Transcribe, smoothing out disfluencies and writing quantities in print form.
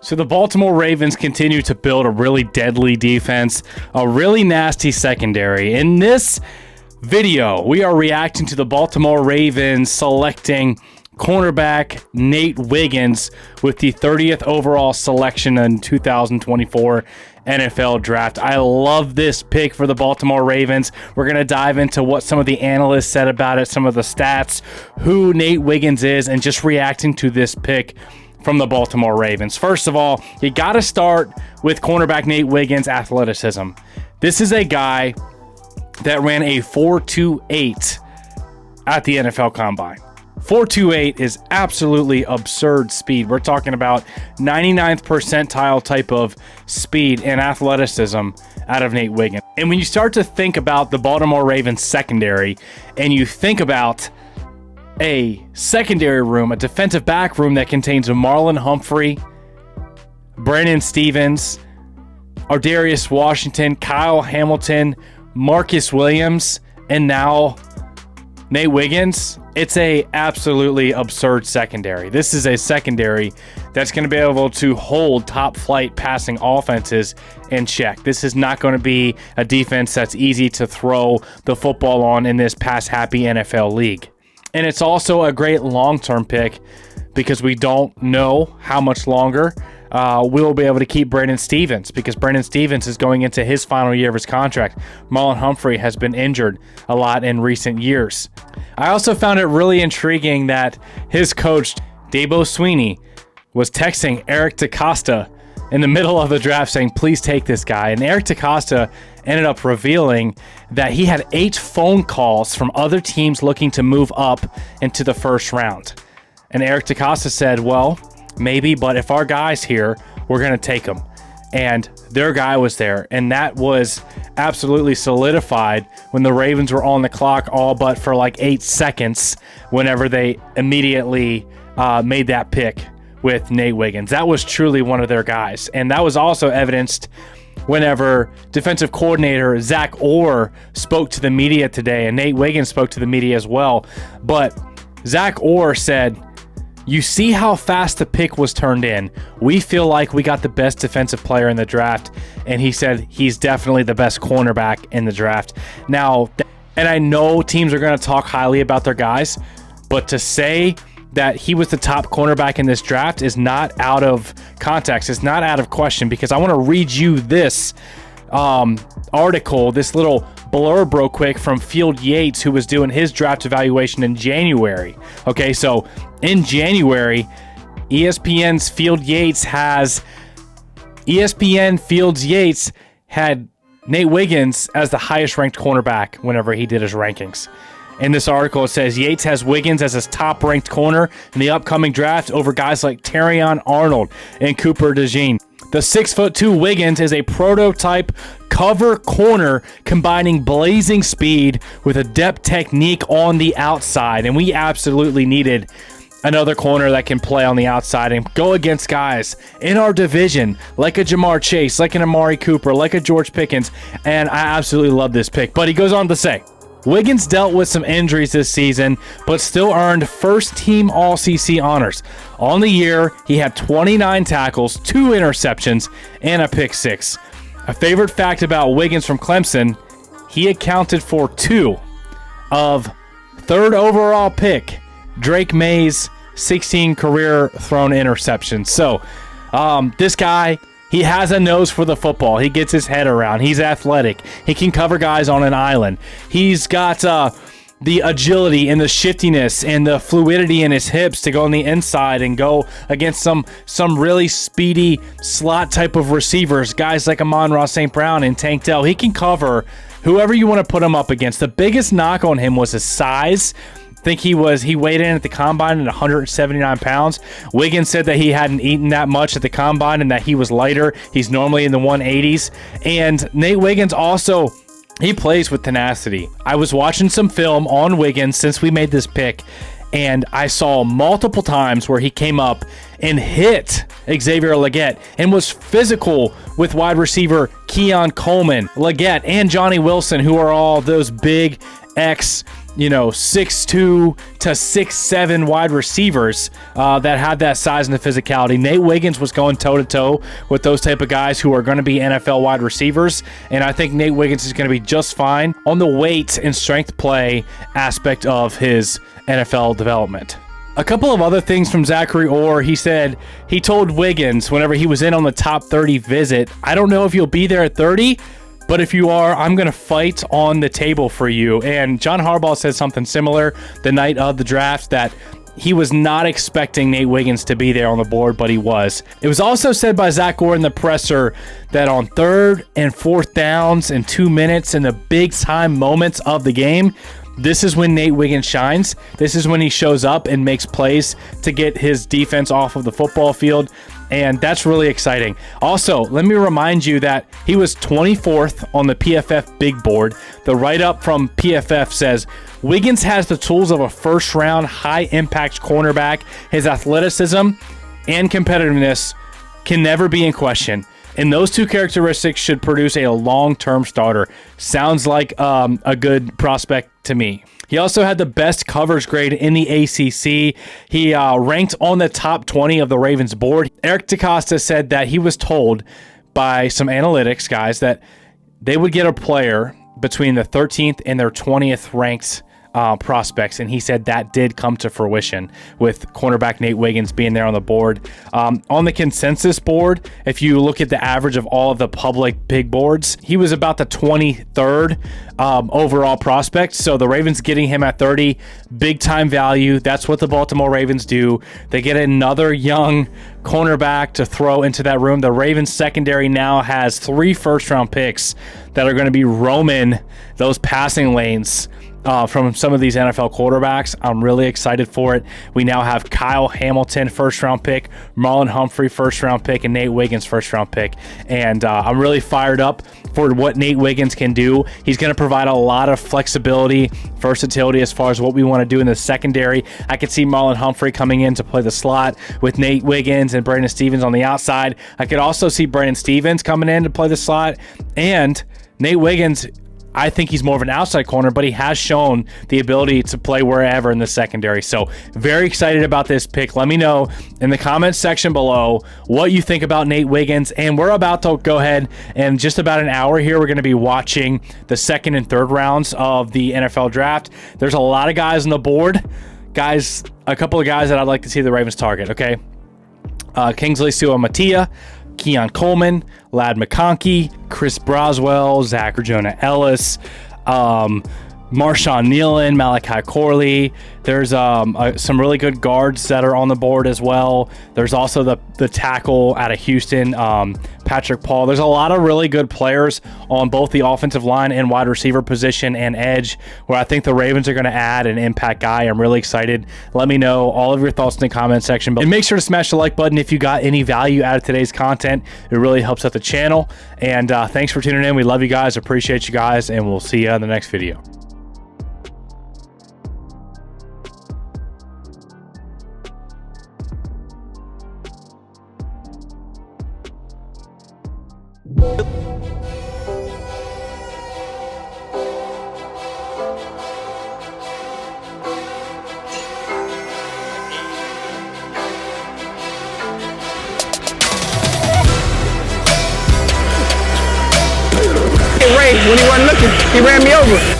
So the Baltimore Ravens continue to build a really deadly defense, a really nasty secondary. In this video, we are reacting to the Baltimore Ravens selecting cornerback Nate Wiggins with the 30th overall selection in 2024 NFL Draft. I love this pick for the Baltimore Ravens. We're going to dive into what some of the analysts said about it, some of the stats, who Nate Wiggins is, and just reacting to this pick from the Baltimore Ravens. First of all, you got to start with cornerback Nate Wiggins' athleticism. This is a guy that ran a 4.28 at the NFL Combine. 4.28 is absolutely absurd speed. We're talking about 99th percentile type of speed and athleticism out of Nate Wiggins. And when you start to think about the Baltimore Ravens secondary, and you think about a secondary room, a defensive back room that contains Marlon Humphrey, Brandon Stevens, Ardarius Washington, Kyle Hamilton, Marcus Williams, and now Nate Wiggins, it's a absolutely absurd secondary. This is a secondary that's going to be able to hold top flight passing offenses in check. This is not going to be a defense that's easy to throw the football on in this pass happy NFL league. And it's also a great long-term pick because we don't know how much longer we'll be able to keep Brandon Stevens, because Brandon Stevens is going into his final year of his contract. Marlon Humphrey has been injured a lot in recent years. I also found it really intriguing that his coach, Dabo Swinney, was texting Eric DeCosta in the middle of the draft saying, please take this guy. And Eric DeCosta ended up revealing that he had 8 phone calls from other teams looking to move up into the first round. And Eric DeCosta said, well, maybe, but if our guy's here, we're going to take him. And their guy was there. And that was absolutely solidified when the Ravens were on the clock all but for like 8 seconds whenever they immediately made that pick with Nate Wiggins. That was truly one of their guys. And that was also evidenced whenever defensive coordinator Zach Orr spoke to the media today, and Nate Wiggins spoke to the media as well. But Zach Orr said, you see how fast the pick was turned in. We feel like we got the best defensive player in the draft. And he said he's definitely the best cornerback in the draft. Now, and I know teams are going to talk highly about their guys, but to say that he was the top cornerback in this draft is not out of context. It's not out of question, because I want to read you this article, this little blurb real quick from Field Yates, who was doing his draft evaluation in January. Okay, so in January, ESPN Field Yates had Nate Wiggins as the highest ranked cornerback whenever he did his rankings. In this article, it says Yates has Wiggins as his top-ranked corner in the upcoming draft over guys like Terrion Arnold and Cooper DeJean. The 6'2" Wiggins is a prototype cover corner combining blazing speed with a depth technique on the outside. And we absolutely needed another corner that can play on the outside and go against guys in our division like a Jamar Chase, like an Amari Cooper, like a George Pickens. And I absolutely love this pick. But he goes on to say, Wiggins dealt with some injuries this season, but still earned first-team All-CC honors. On the year, he had 29 tackles, 2 interceptions, and a pick 6. A favorite fact about Wiggins from Clemson, he accounted for 2 of 3rd overall pick Drake May's 16 career thrown interceptions. So, this guy, he has a nose for the football. He gets his head around. He's athletic. He can cover guys on an island. He's got the agility and the shiftiness and the fluidity in his hips to go on the inside and go against some really speedy slot type of receivers, guys like Amon-Ra St. Brown and Tank Dell. He can cover whoever you want to put him up against. The biggest knock on him was his size. I think he weighed in at the combine at 179 pounds. Wiggins said that he hadn't eaten that much at the combine and that he was lighter. He's normally in the 180s. And Nate Wiggins also, he plays with tenacity. I was watching some film on Wiggins since we made this pick, and I saw multiple times where he came up and hit Xavier Legette and was physical with wide receiver Keon Coleman, Legette, and Johnny Wilson, who are all those big 6'2 to 6'7 wide receivers that had that size and the physicality. Nate Wiggins was going toe-to-toe with those type of guys who are going to be NFL wide receivers, and I think Nate Wiggins is going to be just fine on the weight and strength play aspect of his NFL development. A couple of other things from Zachary Orr. He said he told Wiggins whenever he was in on the top 30 visit, I don't know if you'll be there at 30, but if you are, I'm going to fight on the table for you. And John Harbaugh said something similar the night of the draft, that he was not expecting Nate Wiggins to be there on the board, but he was. It was also said by Zach Orr in the presser that on 3rd and 4th downs and 2 minutes in the big time moments of the game, this is when Nate Wiggins shines. This is when he shows up and makes plays to get his defense off of the football field. And that's really exciting. Also, let me remind you that he was 24th on the PFF big board. The write-up from PFF says, Wiggins has the tools of a first-round, high-impact cornerback. His athleticism and competitiveness can never be in question. And those two characteristics should produce a long-term starter. Sounds like a good prospect to me. He also had the best coverage grade in the ACC. He ranked on the top 20 of the Ravens board. Eric DeCosta said that he was told by some analytics guys that they would get a player between the 13th and their 20th ranked prospects, and he said that did come to fruition with cornerback Nate Wiggins being there on the board. On the consensus board, if you look at the average of all of the public big boards, he was about the 23rd overall prospect. So the Ravens getting him at 30, big time value. That's what the Baltimore Ravens do. They get another young cornerback to throw into that room. The Ravens secondary now has 3 first-round picks that are going to be roaming those passing lanes from some of these NFL quarterbacks. I'm really excited for it. We now have Kyle Hamilton, first-round pick, Marlon Humphrey, first-round pick, and Nate Wiggins, first-round pick. And I'm really fired up for what Nate Wiggins can do. He's going to provide a lot of flexibility, versatility as far as what we want to do in the secondary. I could see Marlon Humphrey coming in to play the slot with Nate Wiggins and Brandon Stevens on the outside. I could also see Brandon Stevens coming in to play the slot. And Nate Wiggins, I think he's more of an outside corner, but he has shown the ability to play wherever in the secondary. So very excited about this pick. Let me know in the comments section below what you think about Nate Wiggins. And we're about to go ahead, and just about an hour here, we're going to be watching the 2nd and 3rd rounds of the NFL draft. There's a lot of guys on the board. Guys, a couple of guys that I'd like to see the Ravens target, okay? Kingsley Suamataia, Keon Coleman, Ladd McConkey, Chris Braswell, Zach Jonah Ellis, Marshawn Nealon, Malachi Corley. There's some really good guards that are on the board as well. There's also the tackle out of Houston, Patrick Paul. There's a lot of really good players on both the offensive line and wide receiver position and edge, where I think the Ravens are going to add an impact guy. I'm really excited. Let me know all of your thoughts in the comment section. And make sure to smash the like button if you got any value out of today's content. It really helps out the channel. And thanks for tuning in. We love you guys. Appreciate you guys. And we'll see you in the next video. When he wasn't looking, he ran me over.